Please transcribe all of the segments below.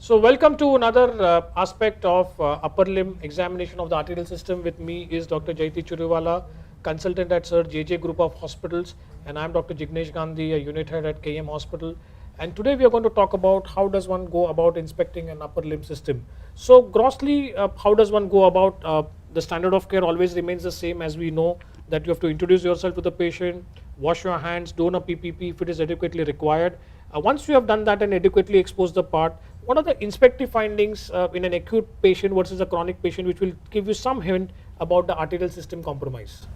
So welcome to another aspect of upper limb examination of the arterial system. With me is Dr. Jayathi, consultant at Sir JJ Group of Hospitals, and I am Dr. Jignesh Gandhi, a unit head at KM Hospital. And today we are going to talk about how does one go about inspecting an upper limb system. So grossly, how does one go about? The standard of care always remains the same, as we know that you have to introduce yourself to the patient, wash your hands, do a PPP if it is adequately required. Once you have done that and adequately exposed the part, what are the inspective findings in an acute patient versus a chronic patient, which will give you some hint about the arterial system compromise?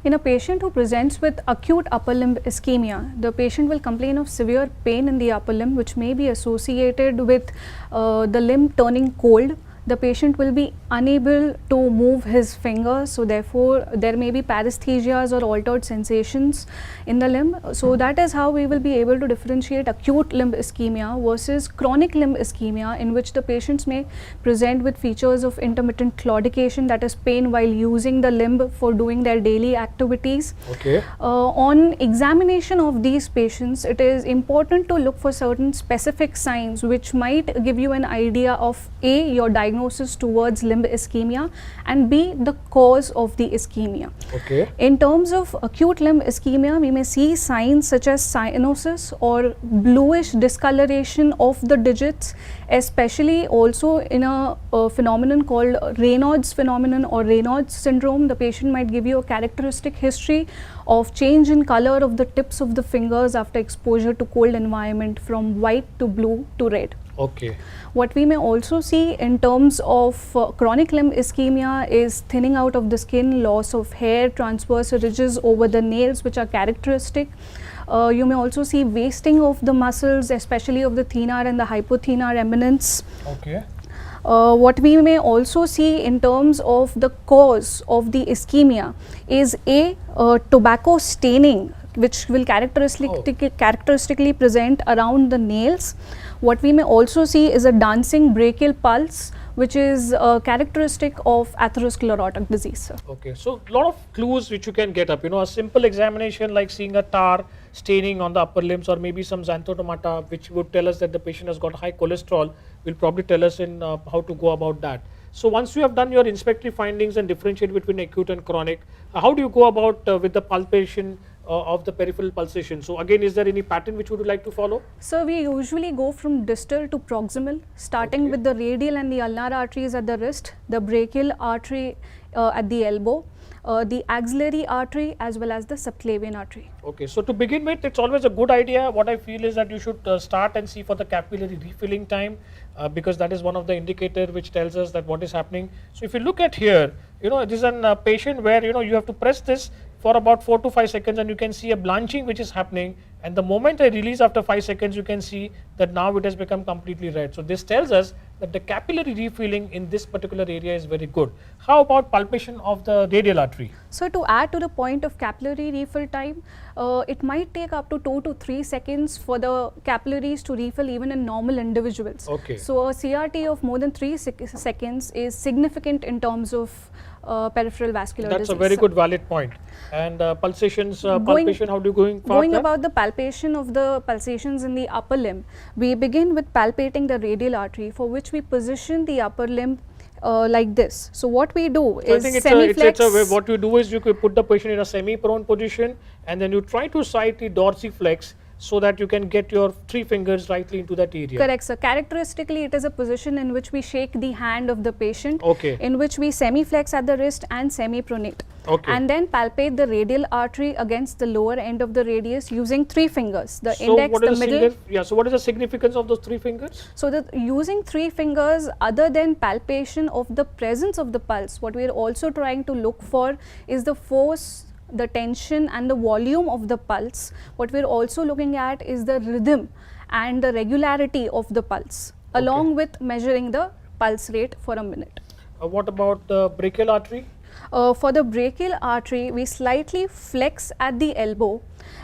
In a patient who presents with acute upper limb ischemia, the patient will complain of severe pain in the upper limb, which may be associated with the limb turning cold. The patient will be unable to move his fingers, so therefore there may be paresthesias or altered sensations in the limb. So that is how we will be able to differentiate acute limb ischemia versus chronic limb ischemia, in which the patients may present with features of intermittent claudication, that is pain while using the limb for doing their daily activities. Okay. On examination of these patients, it is important to look for certain specific signs which might give you an idea of A, your diagnosis towards limb ischemia, and B, the cause of the ischemia. Okay. In terms of acute limb ischemia, we may see signs such as cyanosis or bluish discoloration of the digits, especially also in a phenomenon called Raynaud's phenomenon or Raynaud's syndrome. The patient might give you a characteristic history of change in color of the tips of the fingers after exposure to cold environment from white to blue to red. Okay. What we may also see in terms of chronic limb ischemia is thinning out of the skin, loss of hair, transverse ridges over the nails which are characteristic. You may also see wasting of the muscles, especially of the thenar and the hypothenar eminence. Okay. What we may also see in terms of the cause of the ischemia is A, tobacco staining, which will characteristically present around the nails. What we may also see is a dancing brachial pulse, which is characteristic of atherosclerotic disease, sir. Okay, so a lot of clues which you can get up, a simple examination like seeing a tar staining on the upper limbs, or maybe some xanthomata which would tell us that the patient has got high cholesterol, will probably tell us in how to go about that. So once you have done your inspective findings and differentiate between acute and chronic, how do you go about with the palpation of the peripheral pulsation? So again, is there any pattern which you would like to follow? So we usually go from distal to proximal, starting with the radial and the ulnar arteries at the wrist, the brachial artery at the elbow, the axillary artery, as well as the subclavian artery. Okay, so to begin with, it's always a good idea. What I feel is that you should start and see for the capillary refilling time, because that is one of the indicator which tells us that what is happening. So if you look at here, this is a patient where you have to press this for about 4 to 5 seconds, and you can see a blanching which is happening, and the moment I release after 5 seconds, you can see that now it has become completely red. So this tells us that the capillary refilling in this particular area is very good. How about palpation of the radial artery? So to add to the point of capillary refill time, it might take up to 2 to 3 seconds for the capillaries to refill even in normal individuals. Okay. So a CRT of more than 3 seconds is significant in terms of peripheral vascular disease. That's a very good valid point. And pulsations, palpation, how do you going about the palpation of the pulsations in the upper limb, we begin with palpating the radial artery, for which we position the upper limb like this. So what we do is semi-flex. What you do is you could put the patient in a semi-prone position, and then you try to slightly dorsiflex so that you can get your 3 fingers rightly into that area. Correct, sir. Characteristically, it is a position in which we shake the hand of the patient, okay, in which we semi-flex at the wrist and semi-pronate. Okay. And then palpate the radial artery against the lower end of the radius using 3 fingers, the index, the middle. So what is the significance of those 3 fingers? So that using 3 fingers, other than palpation of the presence of the pulse, what we are also trying to look for is the force, the tension and the volume of the pulse. What we are also looking at is the rhythm and the regularity of the pulse, along with measuring the pulse rate for a minute. What about the brachial artery? For the brachial artery, we slightly flex at the elbow,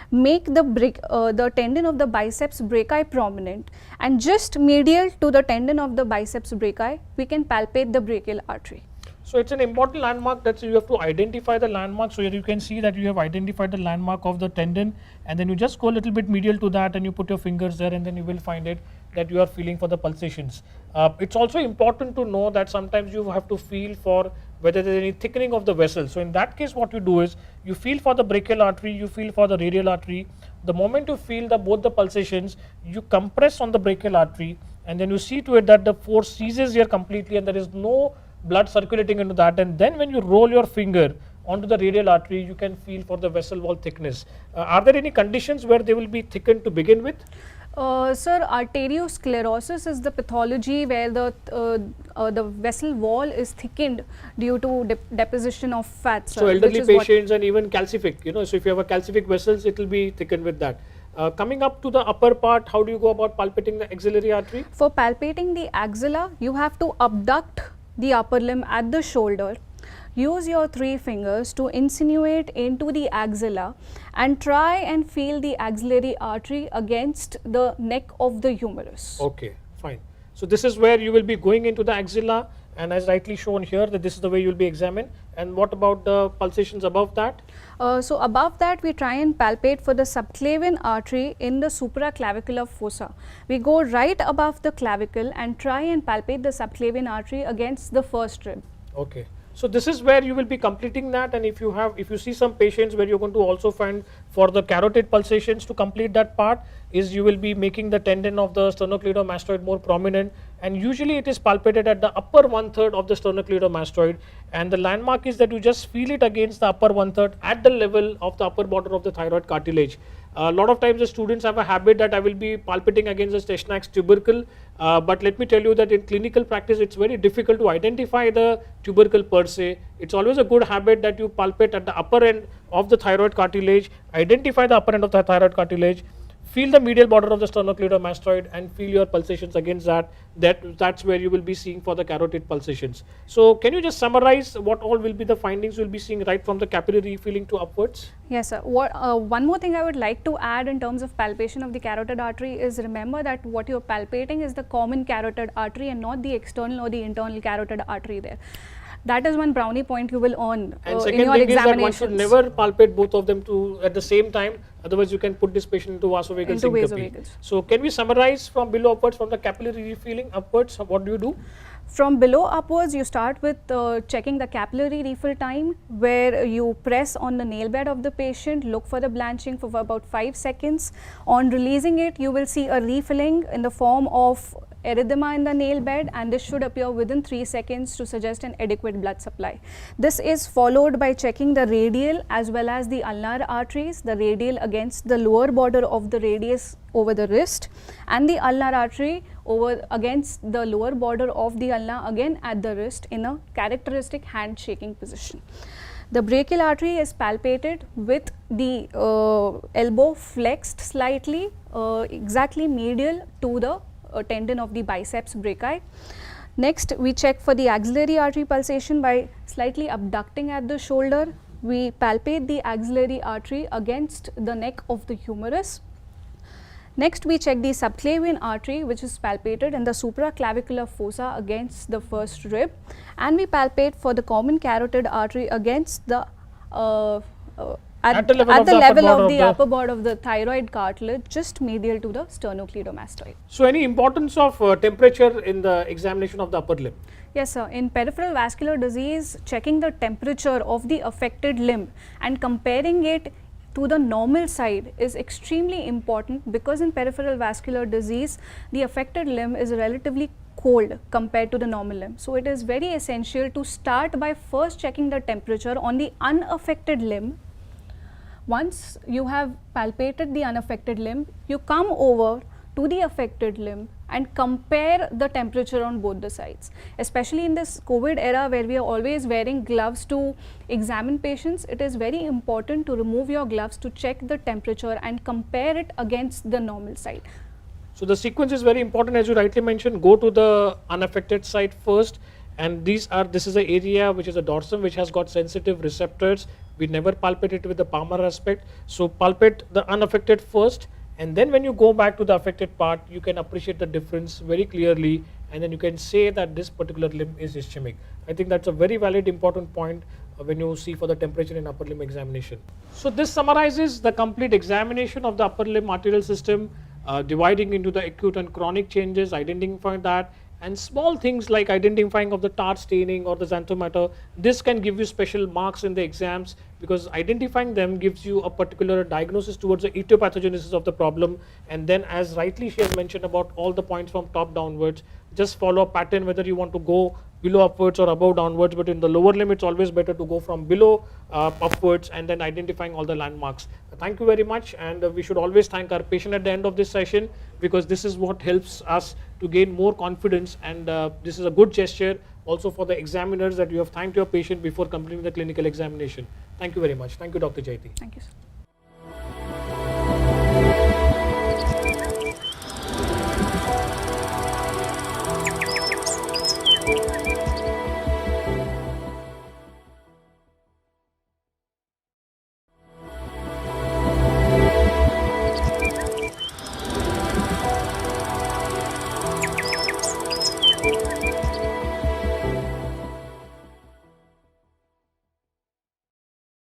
make the tendon of the biceps brachii prominent, and just medial to the tendon of the biceps brachii, we can palpate the brachial artery. So it's an important landmark that you have to identify the landmark. So here you can see that you have identified the landmark of the tendon, and then you just go a little bit medial to that and you put your fingers there, and then you will find it. that you are feeling for the pulsations. It's also important to know that sometimes you have to feel for whether there is any thickening of the vessel. So in that case, what you do is you feel for the brachial artery, you feel for the radial artery. The moment you feel both the pulsations, you compress on the brachial artery, and then you see to it that the force ceases here completely and there is no blood circulating into that. And then when you roll your finger onto the radial artery, you can feel for the vessel wall thickness. Are there any conditions where they will be thickened to begin with? Sir, arteriosclerosis is the pathology where the vessel wall is thickened due to deposition of fat. So elderly patients and even calcific, so if you have a calcific vessels, it will be thickened with that. Coming up to the upper part, how do you go about palpating the axillary artery? For palpating the axilla, you have to abduct the upper limb at the shoulder. Use your 3 fingers to insinuate into the axilla and try and feel the axillary artery against the neck of the humerus. Okay, fine. So this is where you will be going into the axilla, and as rightly shown here that this is the way you will be examined. And what about the pulsations above that? So above that, we try and palpate for the subclavian artery in the supraclavicular fossa. We go right above the clavicle and try and palpate the subclavian artery against the first rib. Okay. So this is where you will be completing that, and if you see some patients where you're going to also find for the carotid pulsations to complete that part is you will be making the tendon of the sternocleidomastoid more prominent, and usually it is palpated at the upper 1/3 of the sternocleidomastoid, and the landmark is that you just feel it against the upper 1/3 at the level of the upper border of the thyroid cartilage. A lot of times the students have a habit that I will be palpating against the Stechnack's tubercle, but let me tell you that in clinical practice it's very difficult to identify the tubercle per se. It's always a good habit that you palpate at the upper end of the thyroid cartilage, identify the upper end of the thyroid cartilage, feel the medial border of the sternocleidomastoid and feel your pulsations against that. That's where you will be seeing for the carotid pulsations. So can you just summarize what all will be the findings we'll be seeing right from the capillary feeling to upwards? Yes, sir. One more thing I would like to add in terms of palpation of the carotid artery is remember that what you're palpating is the common carotid artery and not the external or the internal carotid artery there. That is one brownie point you will earn and in your second thing is that examinations. one should never palpate both of them at the same time, otherwise you can put this patient into vasovagal syncope. So can we summarize from below upwards, from the capillary refilling upwards, what do you do? From below upwards, you start with checking the capillary refill time, where you press on the nail bed of the patient, look for the blanching for about 5 seconds. On releasing it, you will see a refilling in the form of erythema in the nail bed, and this should appear within 3 seconds to suggest an adequate blood supply. This is followed by checking the radial as well as the ulnar arteries, the radial against the lower border of the radius over the wrist, and the ulnar artery over against the lower border of the ulna again at the wrist in a characteristic hand shaking position. The brachial artery is palpated with the elbow flexed slightly, exactly medial to the tendon of the biceps brachii. Next, we check for the axillary artery pulsation by slightly abducting at the shoulder. We palpate the axillary artery against the neck of the humerus. Next, we check the subclavian artery, which is palpated in the supraclavicular fossa against the first rib, and we palpate for the common carotid artery against the at the level of the upper border of the thyroid cartilage, just medial to the sternocleidomastoid. So any importance of temperature in the examination of the upper limb? Yes, sir. In peripheral vascular disease, checking the temperature of the affected limb and comparing it to the normal side is extremely important, because in peripheral vascular disease, the affected limb is relatively cold compared to the normal limb. So it is very essential to start by first checking the temperature on the unaffected limb. Once you have palpated the unaffected limb, you come over to the affected limb and compare the temperature on both the sides. Especially in this COVID era where we are always wearing gloves to examine patients, it is very important to remove your gloves to check the temperature and compare it against the normal side. So the sequence is very important, as you rightly mentioned. Go to the unaffected side first, and this is an area which is a dorsum which has got sensitive receptors. We never palpate it with the palmar aspect. So palpate the unaffected first, and then when you go back to the affected part, you can appreciate the difference very clearly, and then you can say that this particular limb is ischemic. I think that's a very valid, important point when you see for the temperature in upper limb examination. So this summarizes the complete examination of the upper limb arterial system. dividing into the acute and chronic changes, identifying that, and small things like identifying of the tar staining or the xanthomatter. This can give you special marks in the exams, because identifying them gives you a particular diagnosis towards the etiopathogenesis of the problem. And then, as rightly she has mentioned about all the points from top downwards, just follow a pattern whether you want to go below upwards or above downwards, but in the lower limb it's always better to go from below upwards, and then identifying all the landmarks. Thank you very much, and we should always thank our patient at the end of this session, because this is what helps us to gain more confidence, and this is a good gesture also for the examiners that you have thanked your patient before completing the clinical examination. Thank you very much. Thank you, Dr. Jayathi. Thank you, sir.